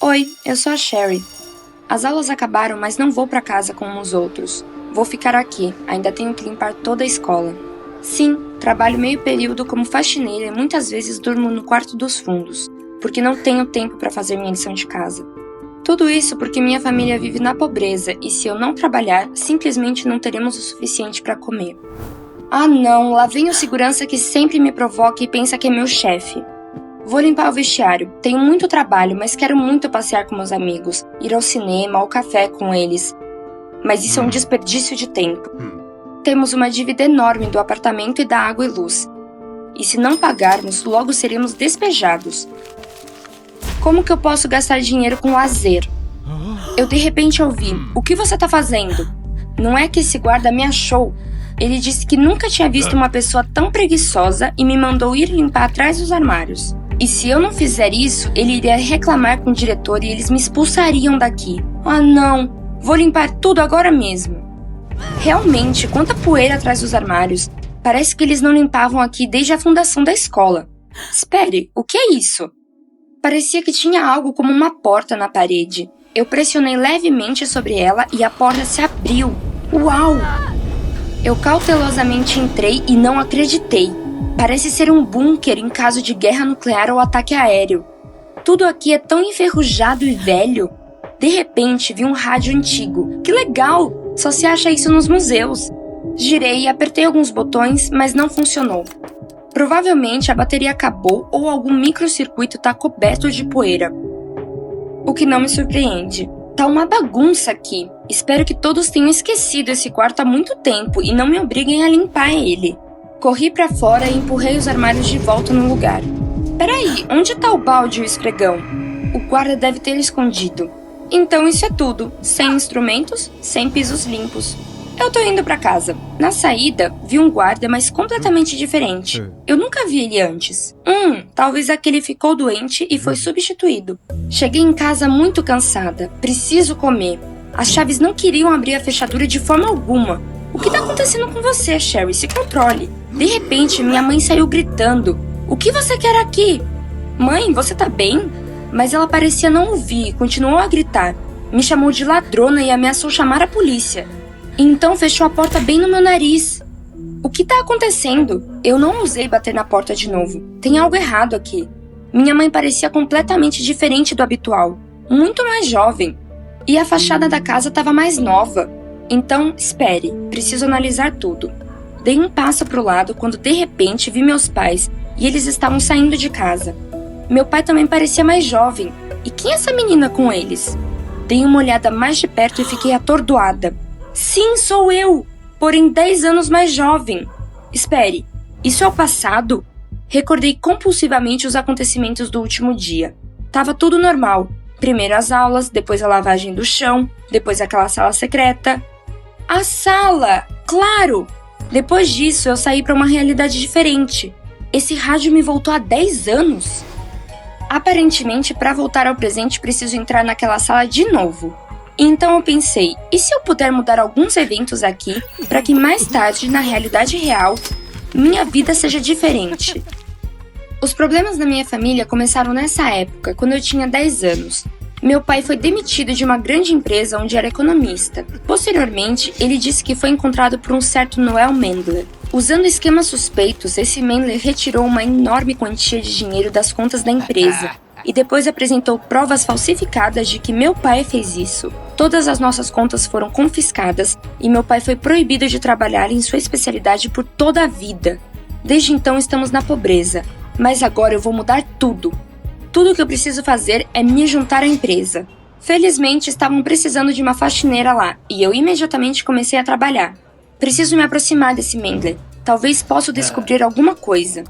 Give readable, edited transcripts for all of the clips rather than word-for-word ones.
Oi, eu sou a Sherry. As aulas acabaram, mas não vou pra casa como os outros. Vou ficar aqui, ainda tenho que limpar toda a escola. Sim, trabalho meio período como faxineira e muitas vezes durmo no quarto dos fundos, porque não tenho tempo para fazer minha lição de casa. Tudo isso porque minha família vive na pobreza e se eu não trabalhar, simplesmente não teremos o suficiente para comer. Ah não, lá vem o segurança que sempre me provoca e pensa que é meu chefe. Vou limpar o vestiário, tenho muito trabalho, mas quero muito passear com meus amigos, ir ao cinema, ao café com eles. Mas isso é um desperdício de tempo. Temos uma dívida enorme do apartamento e da água e luz. E se não pagarmos, logo seremos despejados. Como que eu posso gastar dinheiro com lazer? Eu de repente ouvi, o que você tá fazendo? Não é que esse guarda me achou. Ele disse que nunca tinha visto uma pessoa tão preguiçosa e me mandou ir limpar atrás dos armários. E se eu não fizer isso, ele iria reclamar com o diretor e eles me expulsariam daqui. Ah não, vou limpar tudo agora mesmo. Realmente, quanta poeira atrás dos armários. Parece que eles não limpavam aqui desde a fundação da escola. Espere, o que é isso? Parecia que tinha algo como uma porta na parede. Eu pressionei levemente sobre ela e a porta se abriu. Uau! Eu cautelosamente entrei e não acreditei. Parece ser um bunker em caso de guerra nuclear ou ataque aéreo. Tudo aqui é tão enferrujado e velho. De repente, vi um rádio antigo. Que legal! Só se acha isso nos museus. Girei e apertei alguns botões, mas não funcionou. Provavelmente a bateria acabou ou algum microcircuito está coberto de poeira. O que não me surpreende. Tá uma bagunça aqui. Espero que todos tenham esquecido esse quarto há muito tempo e não me obriguem a limpar ele. Corri pra fora e empurrei os armários de volta no lugar. Peraí, onde tá o balde e o esfregão? O guarda deve ter escondido. Então isso é tudo. Sem instrumentos, sem pisos limpos. Eu tô indo pra casa. Na saída, vi um guarda, mas completamente diferente. Eu nunca vi ele antes. Talvez aquele ficou doente e foi substituído. Cheguei em casa muito cansada. Preciso comer. As chaves não queriam abrir a fechadura de forma alguma. O que tá acontecendo com você, Sherry? Se controle. De repente, minha mãe saiu gritando. O que você quer aqui? Mãe, você tá bem? Mas ela parecia não ouvir e continuou a gritar. Me chamou de ladrona e ameaçou chamar a polícia. Então fechou a porta bem no meu nariz. O que tá acontecendo? Eu não ousei bater na porta de novo. Tem algo errado aqui. Minha mãe parecia completamente diferente do habitual. Muito mais jovem. E a fachada da casa estava mais nova. Então, espere. Preciso analisar tudo. Dei um passo pro lado quando de repente vi meus pais e eles estavam saindo de casa. Meu pai também parecia mais jovem. E quem é essa menina com eles? Dei uma olhada mais de perto e fiquei atordoada. Sim, sou eu! Porém 10 anos mais jovem. Espere, isso é o passado? Recordei compulsivamente os acontecimentos do último dia. Tava tudo normal. Primeiro as aulas, depois a lavagem do chão, depois aquela sala secreta. A sala! Claro! Depois disso, eu saí para uma realidade diferente. Esse rádio me voltou há 10 anos. Aparentemente, para voltar ao presente, preciso entrar naquela sala de novo. Então eu pensei, e se eu puder mudar alguns eventos aqui para que mais tarde, na realidade real, minha vida seja diferente? Os problemas da minha família começaram nessa época, quando eu tinha 10 anos. Meu pai foi demitido de uma grande empresa onde era economista. Posteriormente, ele disse que foi encontrado por um certo Noel Mendler. Usando esquemas suspeitos, esse Mendler retirou uma enorme quantia de dinheiro das contas da empresa. E depois apresentou provas falsificadas de que meu pai fez isso. Todas as nossas contas foram confiscadas e meu pai foi proibido de trabalhar em sua especialidade por toda a vida. Desde então estamos na pobreza, mas agora eu vou mudar tudo. Tudo o que eu preciso fazer é me juntar à empresa. Felizmente estavam precisando de uma faxineira lá e eu imediatamente comecei a trabalhar. Preciso me aproximar desse Mendler. Talvez possa descobrir alguma coisa.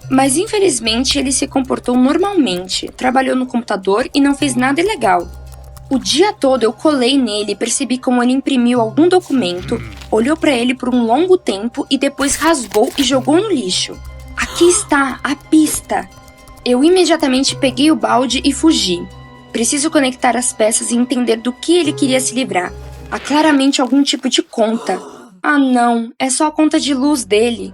Mas infelizmente ele se comportou normalmente, trabalhou no computador e não fez nada ilegal. O dia todo eu colei nele e percebi como ele imprimiu algum documento, olhou para ele por um longo tempo e depois rasgou e jogou no lixo. Aqui está, a pista! Eu imediatamente peguei o balde e fugi. Preciso conectar as peças e entender do que ele queria se livrar. Há claramente algum tipo de conta. Ah não, é só a conta de luz dele.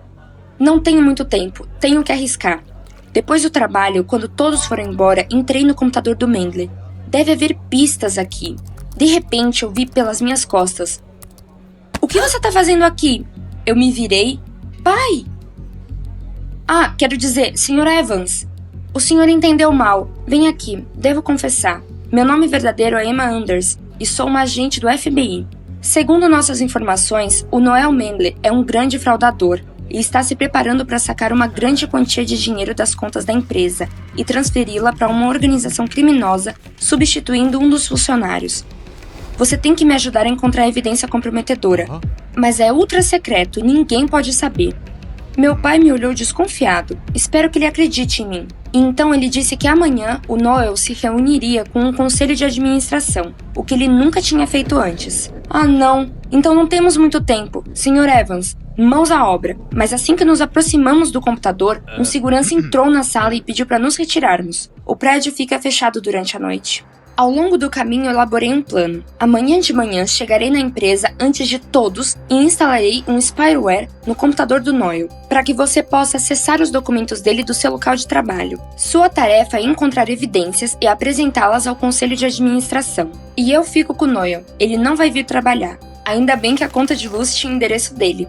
Não tenho muito tempo, tenho que arriscar. Depois do trabalho, quando todos foram embora, entrei no computador do Mendler. Deve haver pistas aqui. De repente, eu vi pelas minhas costas. O que você tá fazendo aqui? Eu me virei. Pai! Ah, quero dizer, Sr. Evans. O senhor entendeu mal. Vem aqui, devo confessar. Meu nome verdadeiro é Emma Anders e sou uma agente do FBI. Segundo nossas informações, o Noel Mendler é um grande fraudador e está se preparando para sacar uma grande quantia de dinheiro das contas da empresa e transferi-la para uma organização criminosa, substituindo um dos funcionários. Você tem que me ajudar a encontrar evidência comprometedora. Mas é ultra secreto, ninguém pode saber. Meu pai me olhou desconfiado. Espero que ele acredite em mim. E então ele disse que amanhã o Noel se reuniria com um conselho de administração, o que ele nunca tinha feito antes. Ah, não. Então não temos muito tempo. Sr. Evans, mãos à obra. Mas assim que nos aproximamos do computador, um segurança entrou na sala e pediu para nos retirarmos. O prédio fica fechado durante a noite. Ao longo do caminho, elaborei um plano. Amanhã de manhã, chegarei na empresa antes de todos e instalarei um spyware no computador do Noel, para que você possa acessar os documentos dele do seu local de trabalho. Sua tarefa é encontrar evidências e apresentá-las ao conselho de administração. E eu fico com o Noel. Ele não vai vir trabalhar. Ainda bem que a conta de luz tinha o endereço dele.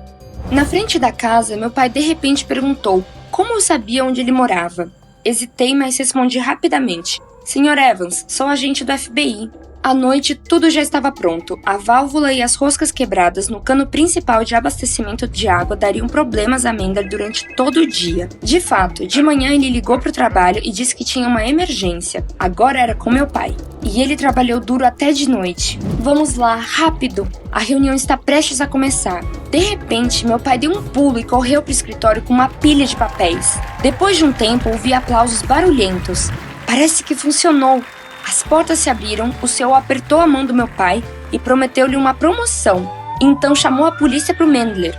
Na frente da casa, meu pai de repente perguntou como eu sabia onde ele morava. Hesitei, mas respondi rapidamente. Sr. Evans, sou agente do FBI. À noite, tudo já estava pronto. A válvula e as roscas quebradas no cano principal de abastecimento de água dariam problemas a Mendler durante todo o dia. De fato, de manhã ele ligou para o trabalho e disse que tinha uma emergência. Agora era com meu pai. E ele trabalhou duro até de noite. Vamos lá, rápido! A reunião está prestes a começar. De repente, meu pai deu um pulo e correu para o escritório com uma pilha de papéis. Depois de um tempo, ouvi aplausos barulhentos. Parece que funcionou. As portas se abriram, o CEO apertou a mão do meu pai e prometeu-lhe uma promoção. Então chamou a polícia para o Mendler.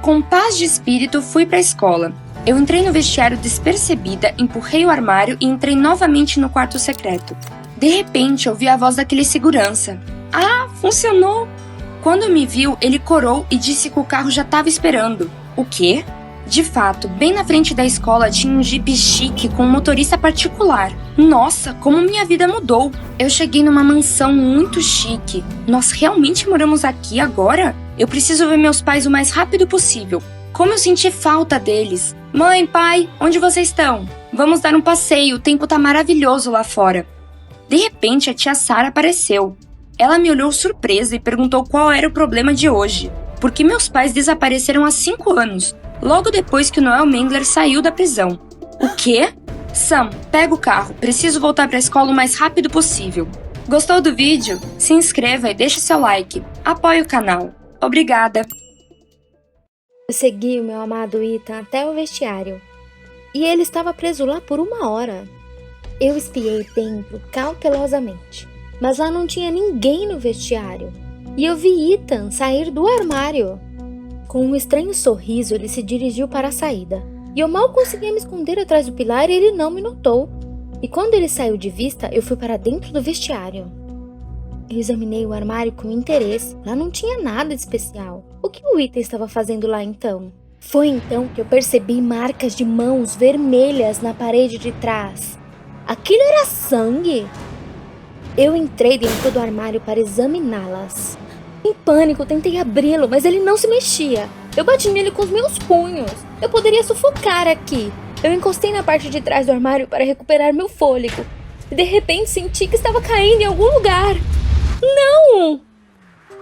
Com paz de espírito, fui para a escola. Eu entrei no vestiário despercebida, empurrei o armário e entrei novamente no quarto secreto. De repente, ouvi a voz daquele segurança. Ah, funcionou! Quando me viu, ele corou e disse que o carro já estava esperando. O quê? De fato, bem na frente da escola tinha um jipe chique com um motorista particular. Nossa, como minha vida mudou! Eu cheguei numa mansão muito chique. Nós realmente moramos aqui agora? Eu preciso ver meus pais o mais rápido possível. Como eu senti falta deles. Mãe, pai, onde vocês estão? Vamos dar um passeio, o tempo tá maravilhoso lá fora. De repente, a tia Sarah apareceu. Ela me olhou surpresa e perguntou qual era o problema de hoje. Porque meus pais desapareceram há 5 anos. Logo depois que o Noel Mendler saiu da prisão. O quê? Sam, pega o carro. Preciso voltar para a escola o mais rápido possível. Gostou do vídeo? Se inscreva e deixe seu like. Apoie o canal. Obrigada. Eu segui o meu amado Ethan até o vestiário. E ele estava preso lá por 1 hora. Eu espiei dentro cautelosamente. Mas lá não tinha ninguém no vestiário. E eu vi Ethan sair do armário. Com um estranho sorriso, ele se dirigiu para a saída. E eu mal conseguia me esconder atrás do pilar e ele não me notou. E quando ele saiu de vista, eu fui para dentro do vestiário. Eu examinei o armário com interesse. Lá não tinha nada de especial. O que o Ethan estava fazendo lá então? Foi então que eu percebi marcas de mãos vermelhas na parede de trás. Aquilo era sangue? Eu entrei dentro do armário para examiná-las. Em pânico, tentei abri-lo, mas ele não se mexia. Eu bati nele com os meus punhos. Eu poderia sufocar aqui. Eu encostei na parte de trás do armário para recuperar meu fôlego. E de repente senti que estava caindo em algum lugar. Não!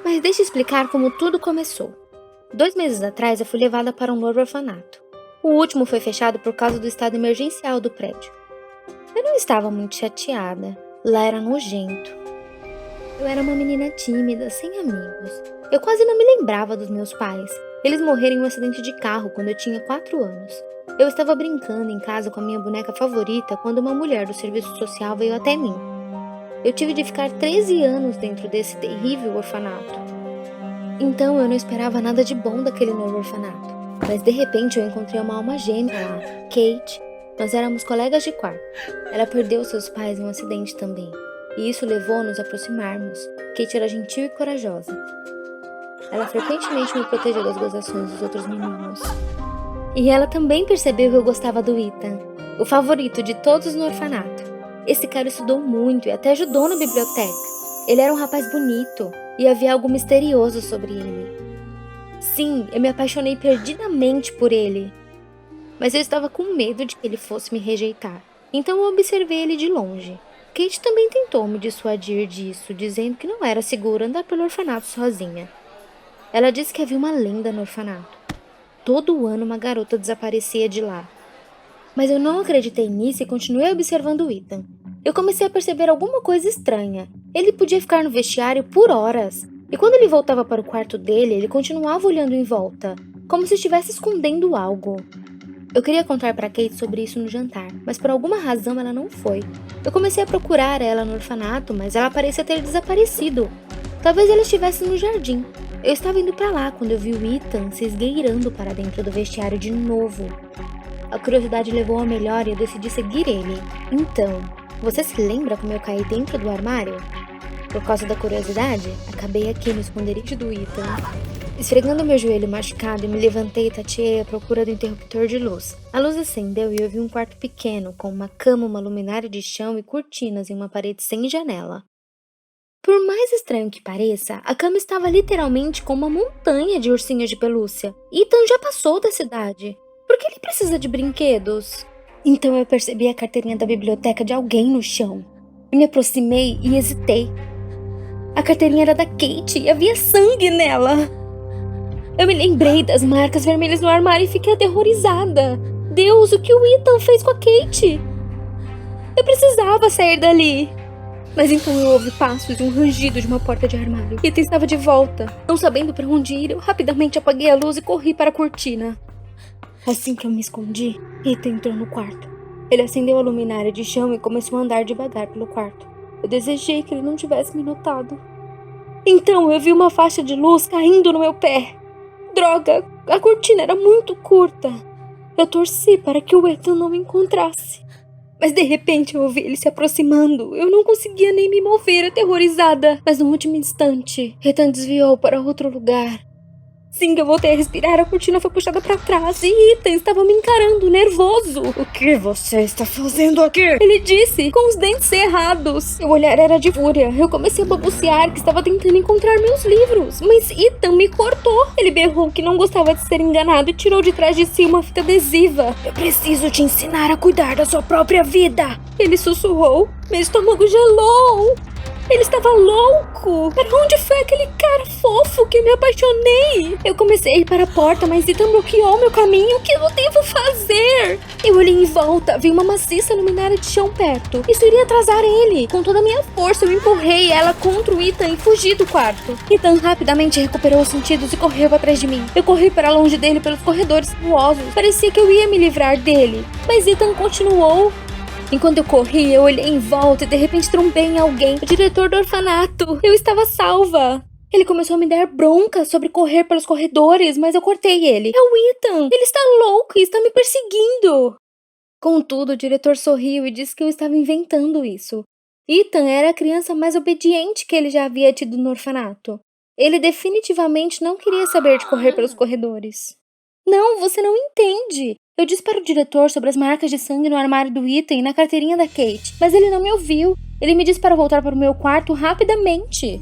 Mas deixa eu explicar como tudo começou. 2 meses atrás, eu fui levada para um novo orfanato. O último foi fechado por causa do estado emergencial do prédio. Eu não estava muito chateada. Lá era nojento. Eu era uma menina tímida, sem amigos. Eu quase não me lembrava dos meus pais. Eles morreram em um acidente de carro quando eu tinha 4 anos. Eu estava brincando em casa com a minha boneca favorita quando uma mulher do serviço social veio até mim. Eu tive de ficar 13 anos dentro desse terrível orfanato. Então eu não esperava nada de bom daquele novo orfanato. Mas de repente eu encontrei uma alma gêmea lá, Kate. Nós éramos colegas de quarto. Ela perdeu seus pais em um acidente também. E isso levou a nos aproximarmos. Kate era gentil e corajosa. Ela frequentemente me protegeu das gozações dos outros meninos. E ela também percebeu que eu gostava do Ethan, o favorito de todos no orfanato. Esse cara estudou muito e até ajudou na biblioteca. Ele era um rapaz bonito e havia algo misterioso sobre ele. Sim, eu me apaixonei perdidamente por ele. Mas eu estava com medo de que ele fosse me rejeitar. Então eu observei ele de longe. Kate também tentou me dissuadir disso, dizendo que não era seguro andar pelo orfanato sozinha. Ela disse que havia uma lenda no orfanato. Todo ano uma garota desaparecia de lá. Mas eu não acreditei nisso e continuei observando o Ethan. Eu comecei a perceber alguma coisa estranha. Ele podia ficar no vestiário por horas. E quando ele voltava para o quarto dele, ele continuava olhando em volta, como se estivesse escondendo algo. Eu queria contar para Kate sobre isso no jantar, mas por alguma razão ela não foi. Eu comecei a procurar ela no orfanato, mas ela parecia ter desaparecido. Talvez ela estivesse no jardim. Eu estava indo para lá quando eu vi o Ethan se esgueirando para dentro do vestiário de novo. A curiosidade levou ao melhor e eu decidi seguir ele. Então, você se lembra como eu caí dentro do armário? Por causa da curiosidade, acabei aqui no esconderijo do Ethan. Esfregando meu joelho machucado, me levantei e tateei à procura do interruptor de luz. A luz acendeu e eu vi um quarto pequeno, com uma cama, uma luminária de chão e cortinas em uma parede sem janela. Por mais estranho que pareça, a cama estava literalmente com uma montanha de ursinhos de pelúcia. Ethan já passou da cidade. Por que ele precisa de brinquedos? Então eu percebi a carteirinha da biblioteca de alguém no chão. Eu me aproximei e hesitei. A carteirinha era da Kate e havia sangue nela. Eu me lembrei das marcas vermelhas no armário e fiquei aterrorizada. Deus, o que o Ethan fez com a Kate? Eu precisava sair dali. Mas então eu ouvi passos e um rangido de uma porta de armário. Ethan estava de volta. Não sabendo para onde ir, eu rapidamente apaguei a luz e corri para a cortina. Assim que eu me escondi, Ethan entrou no quarto. Ele acendeu a luminária de chão e começou a andar devagar pelo quarto. Eu desejei que ele não tivesse me notado. Então eu vi uma faixa de luz caindo no meu pé. Droga, a cortina era muito curta. Eu torci para que o Ethan não me encontrasse. Mas de repente eu ouvi ele se aproximando. Eu não conseguia nem me mover, aterrorizada. Mas no último instante, Ethan desviou para outro lugar. Assim que eu voltei a respirar, a cortina foi puxada para trás e Ethan estava me encarando, nervoso. O que você está fazendo aqui? Ele disse, com os dentes cerrados. Seu olhar era de fúria. Eu comecei a balbuciar que estava tentando encontrar meus livros, mas Ethan me cortou. Ele berrou que não gostava de ser enganado e tirou de trás de si uma fita adesiva. Eu preciso te ensinar a cuidar da sua própria vida. Ele sussurrou. Meu estômago gelou. Ele estava louco! Para onde foi aquele cara fofo que me apaixonei? Eu comecei a ir para a porta, mas Ethan bloqueou meu caminho. O que eu devo fazer? Eu olhei em volta, vi uma maciça luminária de chão perto. Isso iria atrasar ele. Com toda a minha força, eu empurrei ela contra o Ethan e fugi do quarto. Ethan rapidamente recuperou os sentidos e correu atrás de mim. Eu corri para longe dele pelos corredores sinuosos. Parecia que eu ia me livrar dele. Mas Ethan continuou. Enquanto eu corri, eu olhei em volta e de repente trombei em alguém. O diretor do orfanato. Eu estava salva. Ele começou a me dar bronca sobre correr pelos corredores, mas eu cortei ele. É o Ethan. Ele está louco e está me perseguindo. Contudo, o diretor sorriu e disse que eu estava inventando isso. Ethan era a criança mais obediente que ele já havia tido no orfanato. Ele definitivamente não queria saber de correr pelos corredores. Não, você não entende. Eu disse para o diretor sobre as marcas de sangue no armário do Ethan e na carteirinha da Kate, mas ele não me ouviu. Ele me disse para voltar para o meu quarto rapidamente.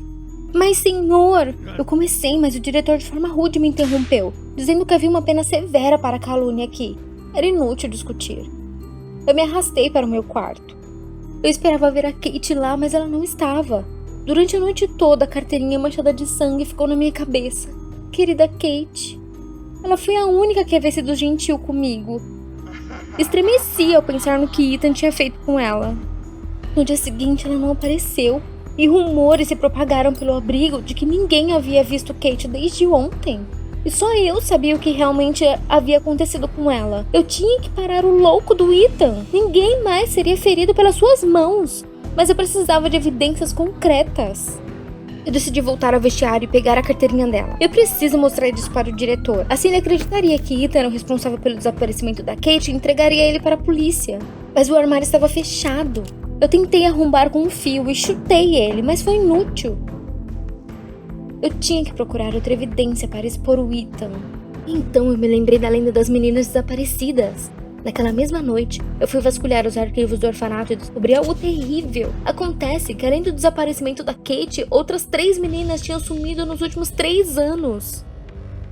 Mas, senhor, eu comecei, mas o diretor de forma rude me interrompeu, dizendo que havia uma pena severa para a calúnia aqui. Era inútil discutir. Eu me arrastei para o meu quarto. Eu esperava ver a Kate lá, mas ela não estava. Durante a noite toda, a carteirinha manchada de sangue ficou na minha cabeça. Querida Kate. Ela foi a única que havia sido gentil comigo. Estremeci ao pensar no que Ethan tinha feito com ela. No dia seguinte, ela não apareceu. E rumores se propagaram pelo abrigo de que ninguém havia visto Kate desde ontem. E só eu sabia o que realmente havia acontecido com ela. Eu tinha que parar o louco do Ethan. Ninguém mais seria ferido pelas suas mãos. Mas eu precisava de evidências concretas. Eu decidi voltar ao vestiário e pegar a carteirinha dela. Eu preciso mostrar isso para o diretor. Assim ele acreditaria que Ethan era o responsável pelo desaparecimento da Kate e entregaria ele para a polícia. Mas o armário estava fechado. Eu tentei arrombar com um fio e chutei ele, mas foi inútil. Eu tinha que procurar outra evidência para expor o Ethan. Então eu me lembrei da lenda das meninas desaparecidas. Naquela mesma noite, eu fui vasculhar os arquivos do orfanato e descobri algo terrível. Acontece que, além do desaparecimento da Kate, outras 3 meninas tinham sumido nos últimos 3 anos.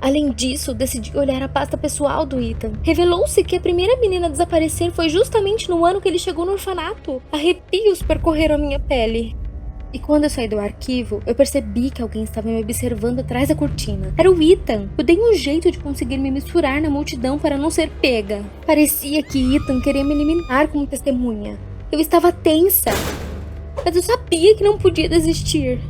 Além disso, decidi olhar a pasta pessoal do Ethan. Revelou-se que a primeira menina a desaparecer foi justamente no ano que ele chegou no orfanato. Arrepios percorreram a minha pele. E quando eu saí do arquivo, eu percebi que alguém estava me observando atrás da cortina. Era o Ethan. Eu dei um jeito de conseguir me misturar na multidão para não ser pega. Parecia que Ethan queria me eliminar como testemunha. Eu estava tensa, mas eu sabia que não podia desistir.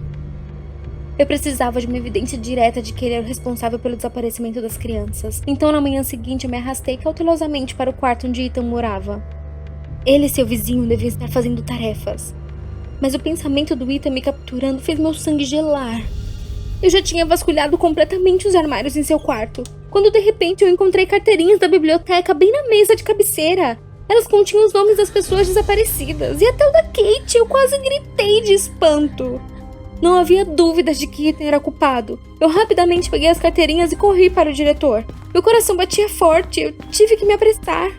Eu precisava de uma evidência direta de que ele era o responsável pelo desaparecimento das crianças. Então, na manhã seguinte, eu me arrastei cautelosamente para o quarto onde Ethan morava. Ele e seu vizinho deviam estar fazendo tarefas. Mas o pensamento do Ethan me capturando fez meu sangue gelar. Eu já tinha vasculhado completamente os armários em seu quarto, quando de repente eu encontrei carteirinhas da biblioteca bem na mesa de cabeceira. Elas continham os nomes das pessoas desaparecidas, e até o da Kate. Eu quase gritei de espanto. Não havia dúvidas de que Ethan era culpado. Eu rapidamente peguei as carteirinhas e corri para o diretor. Meu coração batia forte, eu tive que me apressar.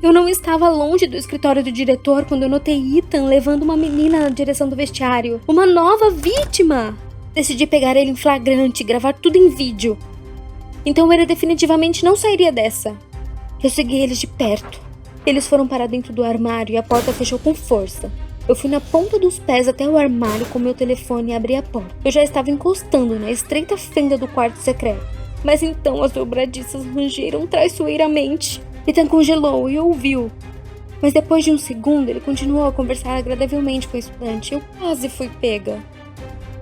Eu não estava longe do escritório do diretor quando eu notei Ethan levando uma menina na direção do vestiário. Uma nova vítima! Decidi pegar ele em flagrante e gravar tudo em vídeo. Então ele definitivamente não sairia dessa. Eu segui eles de perto. Eles foram para dentro do armário e a porta fechou com força. Eu fui na ponta dos pés até o armário com meu telefone e abri a porta. Eu já estava encostando na estreita fenda do quarto secreto. Mas então as dobradiças rangeram traiçoeiramente. Ethan congelou e ouviu. Mas depois de um segundo, ele continuou a conversar agradavelmente com a estudante. Eu quase fui pega.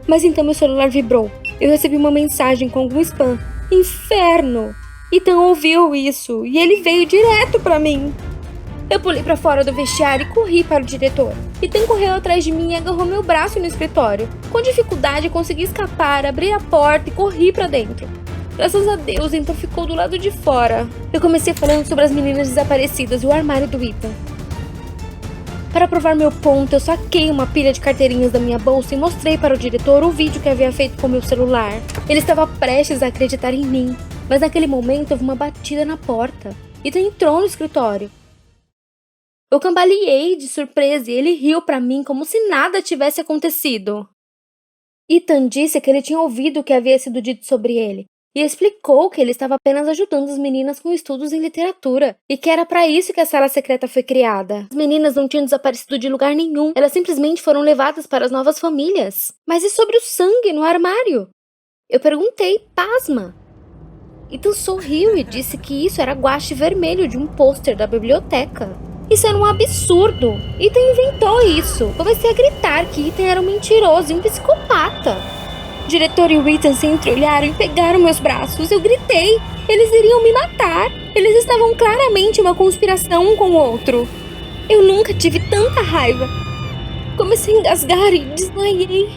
Mas então meu celular vibrou. Eu recebi uma mensagem com algum spam. Inferno! Ethan ouviu isso e ele veio direto pra mim. Eu pulei pra fora do vestiário e corri para o diretor. Ethan correu atrás de mim e agarrou meu braço no escritório. Com dificuldade, consegui escapar, abri a porta e corri pra dentro. Graças a Deus, então ficou do lado de fora. Eu comecei falando sobre as meninas desaparecidas e o armário do Ethan. Para provar meu ponto, eu saquei uma pilha de carteirinhas da minha bolsa e mostrei para o diretor o vídeo que havia feito com meu celular. Ele estava prestes a acreditar em mim, mas naquele momento houve uma batida na porta. Ethan entrou no escritório. Eu cambaleei de surpresa e ele riu para mim como se nada tivesse acontecido. Ethan disse que ele tinha ouvido o que havia sido dito sobre ele. E explicou que ele estava apenas ajudando as meninas com estudos em literatura, e que era para isso que a sala secreta foi criada. As meninas não tinham desaparecido de lugar nenhum, elas simplesmente foram levadas para as novas famílias. Mas e sobre o sangue no armário? Eu perguntei, pasma. Ethan sorriu e disse que isso era guache vermelho de um pôster da biblioteca. Isso era um absurdo. Ethan inventou isso. Comecei a gritar que Ethan era um mentiroso e um psicopata. O diretor e o Ethan se entreolharam e pegaram meus braços. Eu gritei. Eles iriam me matar. Eles estavam claramente em uma conspiração um com o outro. Eu nunca tive tanta raiva. Comecei a engasgar e desmaiei.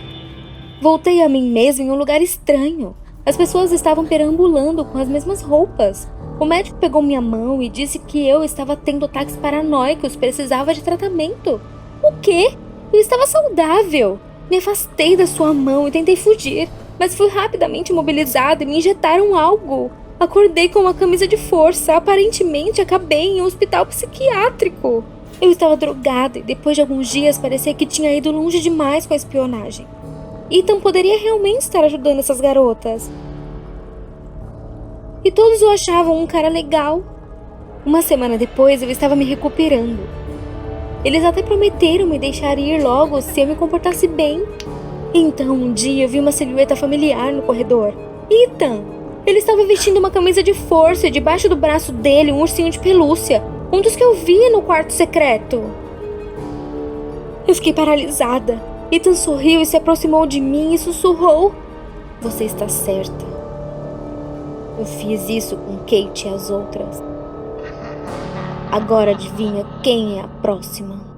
Voltei a mim mesma em um lugar estranho. As pessoas estavam perambulando com as mesmas roupas. O médico pegou minha mão e disse que eu estava tendo ataques paranoicos, precisava de tratamento. O quê? Eu estava saudável. Me afastei da sua mão e tentei fugir, mas fui rapidamente imobilizada e me injetaram algo. Acordei com uma camisa de força, aparentemente acabei em um hospital psiquiátrico. Eu estava drogada e depois de alguns dias parecia que tinha ido longe demais com a espionagem. Ethan poderia realmente estar ajudando essas garotas. E todos o achavam um cara legal. Uma semana depois eu estava me recuperando. Eles até prometeram me deixar ir logo se eu me comportasse bem. Então, um dia, eu vi uma silhueta familiar no corredor. Ethan! Ele estava vestindo uma camisa de força e debaixo do braço dele um ursinho de pelúcia. Um dos que eu via no quarto secreto. Eu fiquei paralisada. Ethan sorriu e se aproximou de mim e sussurrou. Você está certa. Eu fiz isso com Kate e as outras. Agora adivinha quem é a próxima?